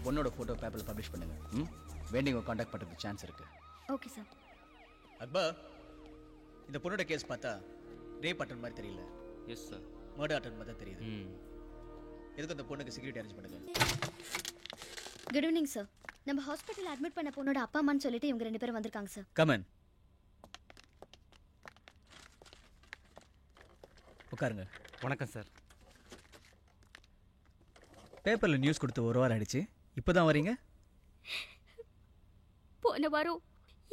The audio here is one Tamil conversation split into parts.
பொண்ணோட ஃபோட்டோ பேப்பரில் பப்ளிஷ் பண்ணுங்க. வேண்டிங்க காண்டாக்ட் பண்ணுறதுக்கு சான்ஸ் இருக்கு. Okay sir. அக்பர், இந்த பொண்ணோட கேஸ் பார்த்தா ரேப் அட்டன் மாதிரி தெரியல. Yes sir. மர்டர் அட்டன் மாதிரி தான் தெரியுது. எதுக்கு அந்த பொண்ணுக்கு செக்யூரிட்டி அரேஞ்ச் பண்ணுங்க. Good evening sir. நம்ம ஹாஸ்பிட்டல் அட்மிட் பண்ண பொண்ணோட அப்பா அம்மான்னு சொல்லிட்டு இவங்க 2 பேரும் வந்திருக்காங்க சார். கமன், உட்காருங்க. வணக்கம் சார். பேப்பரில் நியூஸ் கொடுத்து 1 வாரம் ஆயிடுச்சு, இப்போதான் வரீங்க? போன வாரம்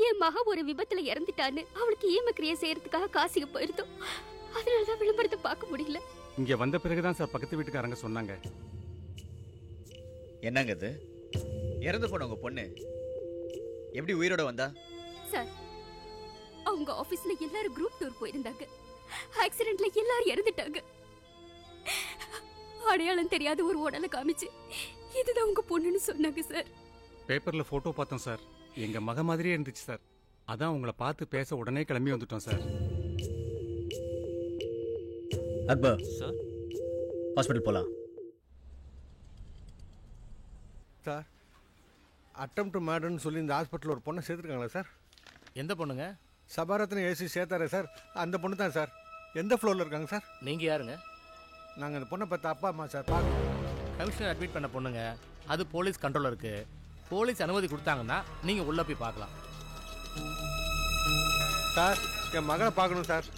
என் மக ஒரு விபத்துல இறந்துட்டான்னு அவளுக்கு ஈமக்கிரியை செய்யறதுக்காக காசிக்கு போயிருந்தோம். அதனாலதான் விளம்பரத்தை பார்க்க முடியல. இங்க வந்த பிறகுதான் சார் பக்கத்து வீட்டுக்காரங்க சொன்னாங்க. என்னங்க இது? இறந்து போன உங்க பொண்ணு எப்படி உயிரோட வந்தா? சார், அவங்க ஆபீஸ்ல எல்லாரும் குரூப் டூர் போயிருந்தாங்க. ஆக்சிடென்ட்ல எல்லாரும் இறந்துட்டாங்க. அடையாளம் தெரியாத ஒரு உடலை காமிச்சு இதுதான் உங்க பொண்ணுன்னு சொன்னாங்க சார். பேப்பர்ல போட்டோ பார்த்தோம் சார். எங்க மக மாதிரியே இருந்துச்சு சார். அதான் உங்களை பார்த்து பேச உடனே கிளம்பி வந்துட்டோம் சார். அக்பர் சார், ஹாஸ்பிட்டல் போலாம். சார், அட்டம் டு மர்டர்னு சொல்லி இந்த ஹாஸ்பிட்டலில் ஒரு பொண்ணை சேர்த்துருக்காங்களா சார்? எந்த பொண்ணுங்க? சபாரத்ன ஏசி சேர்த்தாரே சார், அந்த பொண்ணு தான் சார். எந்த ஃப்ளோரில் இருக்காங்க சார்? நீங்கள் யாருங்க? நாங்கள் அந்த பொண்ணை பார்த்த அப்பா அம்மா சார். பார்க்க கமிஷனர் அட்மிட் பண்ண பொண்ணுங்க. அது போலீஸ் கண்ட்ரோலில் இருக்குது. போலீஸ் அனுமதி கொடுத்தாங்கன்னா நீங்கள் உள்ளே போய் பார்க்கலாம். சார், என் மகளை பார்க்கணும் சார்.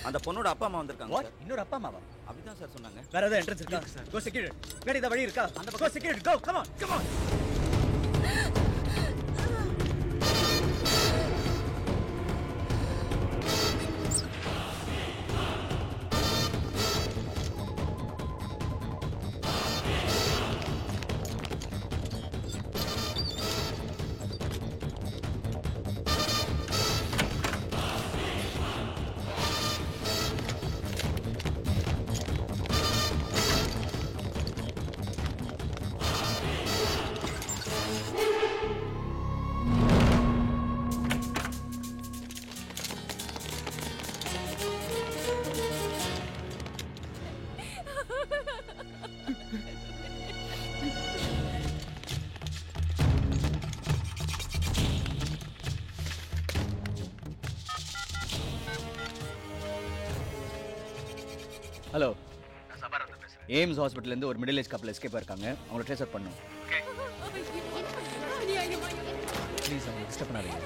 அந்த பொண்ணோட அப்பா அம்மா வந்திருக்காங்க சார். இன்னொரு அப்பா அம்மாவா? அப்படிதான் சார் சொன்னாங்க. வேற ஏதாவது என்ட்ரன்ஸ் இருக்கா? Go security. வேற ஏதாவது வழி இருக்கா? அந்த go security, go, come on, come on. Hello, நான் சபாரத்ன பேசுறேன். எய்ம்ஸ் ஹாஸ்பிட்டல்ல இருந்து ஒரு மிடில் ஏஜ் கப்பல் எஸ்கேப் ஆயிருக்காங்க. அவங்கள ட்ரேஸ் அவுட் பண்ணனும். ப்ளீஸ் அவங்க டிஸ்டர்ப் பண்ணாதீங்க.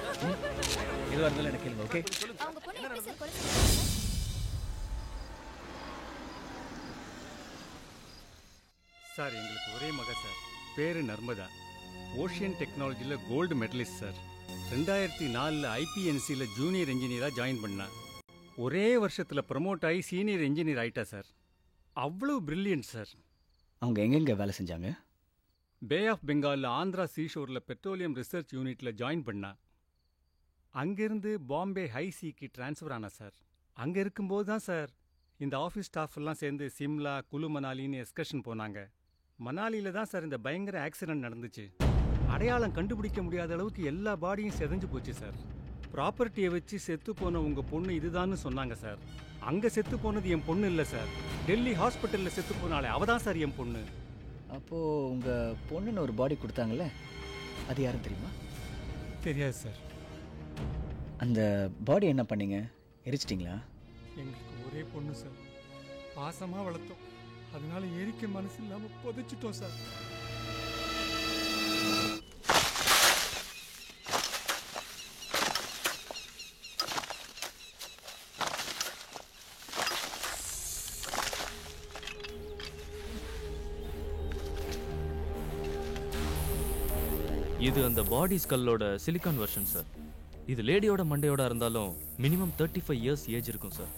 எதுவா இருந்தாலும் எனக்கு கேளுங்க, ஓகே? அவங்க பொண்ணு எப்படி சார் கொலை செஞ்சாங்க? சார், எங்களுக்கு ஒரே மக சார். பேரு நர்மதா. ஓஷியன் டெக்னாலஜியில் கோல்டு மெடலிஸ்ட் சார். 2004 ஐபிஎன்சியில் ஜூனியர் இன்ஜினியராக ஜாயின் பண்ணா. ஒரே வருஷத்தில் ப்ரமோட் ஆகி சீனியர் இன்ஜினியர் ஆயிட்டா சார். அவ்வளோ பிரில்லியன்ட் சார். அவங்க எங்கெங்க வேலை செஞ்சாங்க? பே ஆஃப் பெங்காலில் ஆந்திரா சீஷோரில் பெட்ரோலியம் ரிசர்ச் யூனிட்டில் ஜாயின் பண்ணா. அங்கேருந்து பாம்பே ஹை சீக்கு ட்ரான்ஸ்ஃபர் ஆனா சார். அங்கே இருக்கும்போது தான் சார் இந்த ஆஃபீஸ் ஸ்டாஃப் எல்லாம் சேர்ந்து சிம்லா, குலு மணாலின்னு எக்ஸ்கர்ஷன் போனாங்க. மணாலியில் தான் சார் இந்த பயங்கர ஆக்சிடென்ட் நடந்துச்சு. அடையாளம் கண்டுபிடிக்க முடியாத அளவுக்கு எல்லா பாடியும் செதஞ்சு போச்சு சார். ப்ராப்பர்ட்டியை வச்சு செத்து போன உங்கள் பொண்ணு இதுதான்னு சொன்னாங்க சார். அங்கே செத்து போனது என் பொண்ணு இல்லை சார். டெல்லி ஹாஸ்பிட்டலில் செத்து போனாலே அவ தான் சார் என் பொண்ணு. அப்போது உங்கள் பொண்ணுன்னு ஒரு பாடி கொடுத்தாங்கல்ல, அது யாரும் தெரியுமா? தெரியாது சார். அந்த பாடி என்ன பண்ணீங்க? எரிச்சிட்டிங்களா? எங்களுக்கு ஒரே பொண்ணு சார். பாசமாக வளர்த்தோம். அதனால எரிக்க மனசு இல்லாமல் புதைச்சிட்டோம் சார். இது அந்த பாடி ஸ்கல்லோட சிலிக்கான் வெர்ஷன் சார். இது லேடியோட மண்டையோட இருந்தாலும் மினிமம் 35 இயர்ஸ் ஏஜ் இருக்கும் சார்.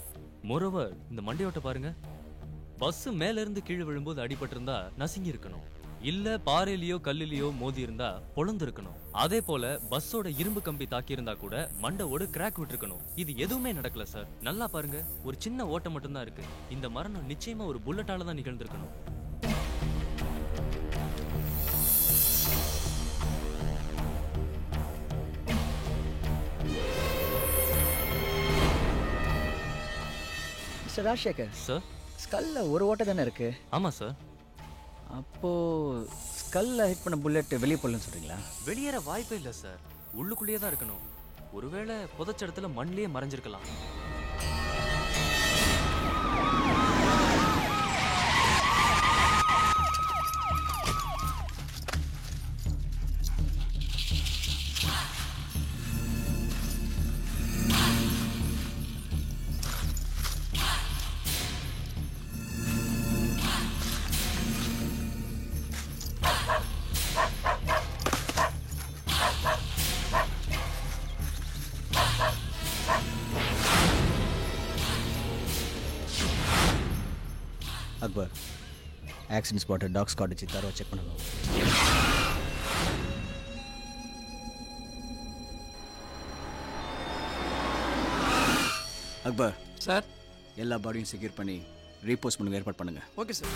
மோரோவர் இந்த மண்டையோட்ட பாருங்க. பஸ் மேல இருந்து கீழே விழும்போது அடிபட்டிருந்தா நசுங்கி இருக்கணும், இல்ல பாறையிலயோ கல்லிலேயோ மோதி இருந்தா பொழந்து இருக்கணும். அதே போல பஸ்ஸோட இரும்பு கம்பி தாக்கி இருந்தா கூட மண்டையோட கிராக் விட்டுருக்கணும். இது எதுவுமே நடக்கல சார். நல்லா பாருங்க, ஒரு சின்ன ஓட்டம் மட்டும்தான் இருக்கு. இந்த மரணம் நிச்சயமா ஒரு புல்லட்டால தான் நிகழ்ந்திருக்கணும். Mister Rajasekar sir. ஸ்கல்ல ஒரு ஓட்டை தானே இருக்கு? ஆமா சார். அப்போ ஸ்கல்ல ஹிட் பண்ண புல்லட் வெளியே போடலன்னு சொல்றீங்களா? வெளியேற வாய்ப்பே இல்லை சார். உள்ளுக்குள்ளேயே தான் இருக்கணும். ஒருவேளை புதைச்ச இடத்துல மண்ணிலேயே மறைஞ்சிருக்கலாம். அக்பர், ஆக்சிடென்ட் ஸ்பாட்டை டாக் ஸ்காட் வச்சு தரவை செக் பண்ணணும். அக்பர் சார். எல்லா பாடியும் செக்யூர் பண்ணி ரீபோஸ்ட் பண்ணுங்க, ஏற்பாடு பண்ணுங்க. Okay sir.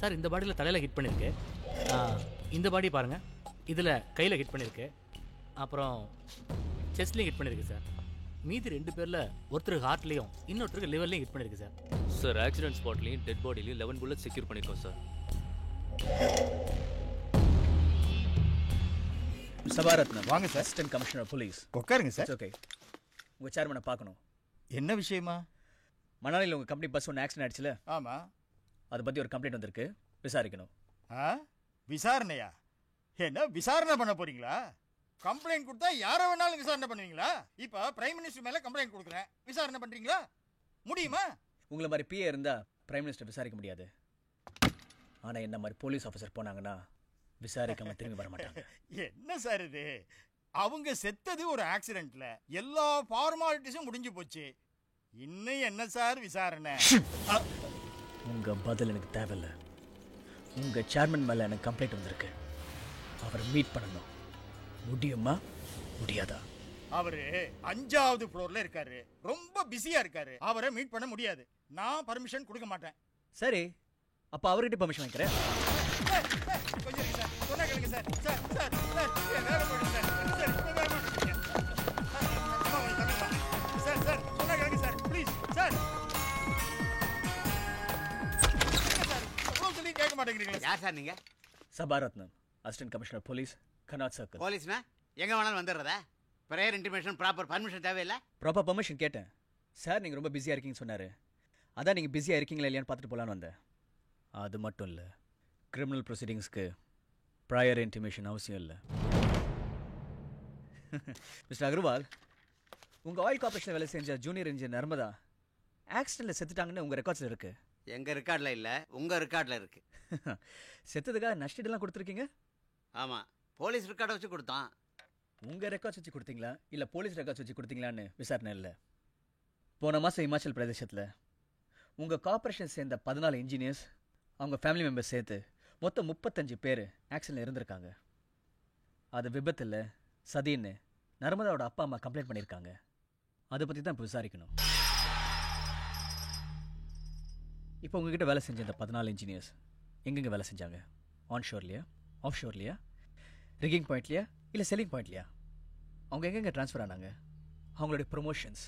சார் இந்த பாடியில் தலையில் ஹிட் பண்ணியிருக்கு. இந்த பாடி பாருங்க, இதில் கையில் ஹிட் பண்ணியிருக்கு. அப்புறம் செஸ்ட்லேயும் ஹிட் பண்ணியிருக்கு சார். மீதி 2 பேரில் ஒருத்தருக்கு ஹார்ட்லேயும் இன்னொருத்தருக்கு லிவர்லேயும் ஹிட் பண்ணியிருக்கு சார். சார் ஆக்சிடென்ட் ஸ்பாட்லையும் டெட் பாடிலையும் 11 புல்லட் செக்யூர் பண்ணியிருக்கோம் சார். சபாரத்னம் வாங்க சார். Assistant commissioner police. உட்காருங்க சார். ஓகே, உங்கள் சேர்மனை பார்க்கணும். என்ன விஷயமா? மணாலியில் உங்கள் கம்பெனி பஸ் ஒன்று ஆக்சிடென்ட் ஆயிடுச்சுல? ஆமாம். அதை பற்றி ஒரு கம்ப்ளைண்ட் வந்திருக்கு, விசாரிக்கணும். விசாரணையா? என்ன விசாரணை பண்ண போறீங்களா? கம்ப்ளைண்ட் கொடுத்தா யாரை வேணாலும் விசாரணை பண்ணுவீங்களா? இப்போ பிரைம் மினிஸ்டர் மேலே கம்ப்ளைண்ட் கொடுக்குறேன், விசாரணை பண்ணுறீங்களா? முடியுமா? உங்களை மாதிரி பிஏ இருந்தால் பிரைம் மினிஸ்டர் விசாரிக்க முடியாது. ஆனால் என்ன மாதிரி போலீஸ் ஆஃபீஸர் போனாங்கன்னா விசாரிக்காம திரும்பி வர மாட்டாங்க. என்ன சார் இது? அவங்க செத்தது ஒரு ஆக்சிடென்ட்ல, எல்லா ஃபார்மாலிட்டிஸும் முடிஞ்சு போச்சு. இன்னும் என்ன சார் விசாரணை? உங்கள் பதில் எனக்கு தேவையில்லை. உங்கள் சேர்மன் மேலே எனக்கு கம்ப்ளைண்ட் வந்திருக்கு. அவரை மீட் பண்ணணும். முடியுமா முடியாதா? அவரு 5வது ஃப்ளோர்ல இருக்காரு, ரொம்ப பிஸியா இருக்காரு. அவரை மீட் பண்ண முடியாது. நான் பர்மிஷன் கொடுக்க மாட்டேன். சரி, அப்போ அவர்கிட்ட பர்மிஷன் வாங்கிக்கிறேன். கொஞ்சம் இருங்க சார், சொன்னா கேளுங்க சார். சார் சார் சார் வேற போயிடுங்க சார். சார் இப்போ வேற போயிடுங்க சார். சார் சொன்னா கேளுங்க சார், ப்ளீஸ் சார். சொல்லி கேட்க மாட்டேங்கிறீங்களா? யார் சார் நீங்க? Sabaratnam, assistant commissioner police, Connaught circle. போலீஸ்னா எங்க வேணாலும் வந்துடுறதா? ப்ரேயர் இன்டிமேஷன் ப்ராப்பர் பர்மிஷன் தேவையில்லை? ப்ராப்பர் பர்மிஷன் கேட்டேன் சார். நீங்கள் ரொம்ப பிஸியாக இருக்கீங்கன்னு சொன்னார். அதான் நீங்கள் பிஸியாக இருக்கீங்களா இல்லையான்னு பார்த்துட்டு போகலான்னு வந்தேன். அது மட்டும் இல்லை, கிரிமினல் ப்ரொசீடிங்ஸ்க்கு ப்ராயர் இன்டிமேஷன் அவசியம் இல்லை. மிஸ்டர் அகர்வால், உங்கள் ஆயில் கார்பரேஷன் வேலை செஞ்ச ஜூனியர் இன்ஜினியர் நர்மதா ஆக்சிடென்ட்டில் செத்துட்டாங்கன்னு உங்கள் ரெக்கார்ட்ஸில் இருக்குது. எங்க ரெக்கார்டில் இல்லை, உங்க ரெக்கார்டில் இருக்கு. செத்ததுக்காக நஷ்டீடெல்லாம் கொடுத்துருக்கீங்க? ஆமாம், போலீஸ் ரெக்கார்டை வச்சு கொடுத்தான். உங்கள் ரெக்கார்ட்ஸ் வச்சு கொடுத்தீங்களா இல்லை போலீஸ் ரெக்கார்ட்ஸ் வச்சு கொடுத்தீங்களான்னு விசாரணை இல்லை. போன மாதம் இமாச்சல் பிரதேசத்தில் உங்கள் கார்பரேஷன் சேர்ந்த 14 இன்ஜினியர்ஸ், அவங்க ஃபேமிலி மெம்பர்ஸ் சேர்த்து மொத்தம் 35 பேர் ஆக்சிடென்ட்ல இருந்திருக்காங்க. அது விபத்தில் சதின்னு நர்மதாவோட அப்பா அம்மா கம்ப்ளைண்ட் பண்ணியிருக்காங்க. அதை பற்றி தான் இப்போ விசாரிக்கணும். இப்போ உங்ககிட்ட வேலை செஞ்ச இந்த 14 இன்ஜினியர்ஸ் எங்கெங்கே வேலை செஞ்சாங்க? ஆன்ஷோர்லையா, ஆஃப் ஷோர்லையா, ரிகிங் பாயிண்ட்லையா இல்லை செல்லிங் பாயிண்ட்லையா? அவங்க எங்கெங்கே ட்ரான்ஸ்ஃபர் ஆனாங்க? அவங்களுடைய ப்ரொமோஷன்ஸ்,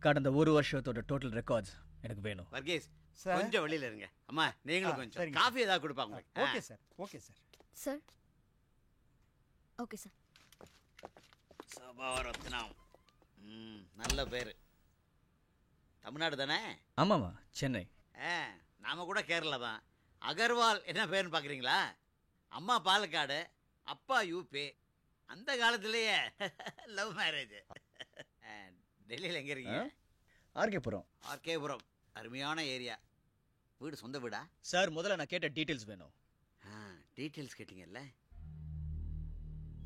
கடந்த 1 வருஷத்தோட டோட்டல் ரெக்கார்ட்ஸ் எனக்கு வேணும். வர்கீஸ், சார். கொஞ்சம் வெளியில இருங்க. அம்மா நீங்களும் கொஞ்சம் சரிங்க. காஃபி ஏதாவது கொடுப்பாங்க உங்களுக்கு. Okay sir, okay sir. Sir okay sir. Sabaratnam. நல்ல பேரு. தமிழ்நாடு தானே? ஆமாம்மா, சென்னை. நாம கூட கேரளா தான். அகர்வால் என்ன பேருன்னு பார்க்குறீங்களா? அம்மா பாலக்காடு, அப்பா யூபி. அந்த காலத்திலேயே லவ் மேரேஜ். டெல்லியில் எங்கே இருக்கீங்க? ஆர்கேபுரம். ஆர்கேபுரம் அருமையான ஏரியா. வீடு சொந்த வீடா? சார் முதல்ல நான் கேட்ட டீட்டெயில்ஸ் வேணும். டீட்டெயில்ஸ் கேட்டிங்கல்ல?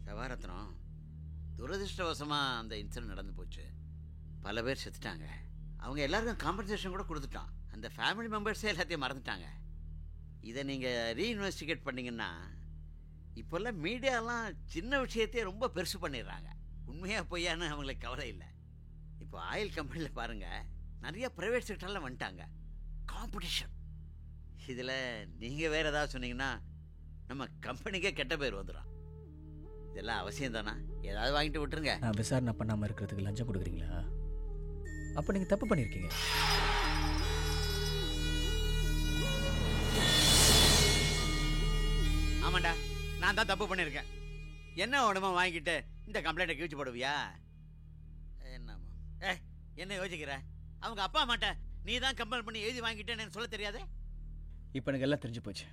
சபாரத்னம், துரதிருஷ்டவசமாக அந்த இன்சிடென்ட் நடந்து போச்சு. பல பேர் செத்துட்டாங்க. அவங்க எல்லாருக்கும் காம்பன்சேஷன் கூட கொடுத்துட்டான். அந்த ஃபேமிலி மெம்பர்ஸே எல்லாத்தையும் மறந்துட்டாங்க. இதை நீங்கள் ரீஇன்வெஸ்டிகேட் பண்ணிங்கன்னா, இப்போல்லாம் மீடியாலாம் சின்ன விஷயத்தையே ரொம்ப பெருசு பண்ணிடுறாங்க. உண்மையாக பொய்யான்னு அவங்களுக்கு கவலை இல்லை. இப்போ ஆயில் கம்பெனியில் பாருங்கள், நிறைய ப்ரைவேட் செக்டரில் வந்துட்டாங்க. காம்படிஷன். இதில் நீங்கள் வேறு ஏதாவது சொன்னீங்கன்னா நம்ம கம்பெனிக்கே கெட்ட பேர் வந்துடும். இதெல்லாம் அவசியம் தானா? ஏதாவது வாங்கிட்டு விட்டுருங்க. நான் விசாரணை பண்ணாமல் இருக்கிறதுக்கு லஞ்சம் கொடுக்குறீங்களா? அப்போ நீங்கள் தப்பு பண்ணியிருக்கீங்க. ஆமாண்டா, நான் தான் தப்பு பண்ணியிருக்கேன். என்ன உடம்பா வாங்கிட்டு இந்த கம்ப்ளைண்ட்டை கிழிச்சு போடுவியா? என்னம்மா என்ன யோசிக்கிற? அவங்க அப்பா அம்மாட்ட நீ தான் கம்பல் பண்ணி எழுதி வாங்கிட்டேன்னு சொல்ல தெரியாது? இப்போ எனக்கு எல்லாம் தெரிஞ்சு போச்சு.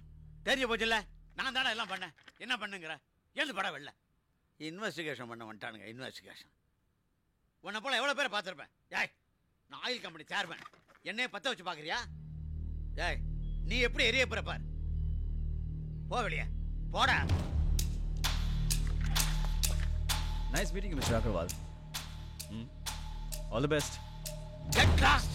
தெரிஞ்சு போச்சுல்ல? நான் தானே எல்லாம் பண்ணேன். என்ன பண்ணுங்கிற? எழுது படம் வெளில. இன்வெஸ்டிகேஷன் பண்ண வந்துட்டானுங்க. இன்வெஸ்டிகேஷன் உன்னை போல எவ்வளோ பேரை பார்த்துருப்பேன். ஏய், நான் ஆயில் கம்பெனி சேர்மேன். என்னையே பற்ற வச்சு பார்க்குறியா? ஏய், நீ எப்படி எரிய பிறப்பார்? போ வெளியே, போடா. Nice meeting mister Agarwal. All the best. Get lost!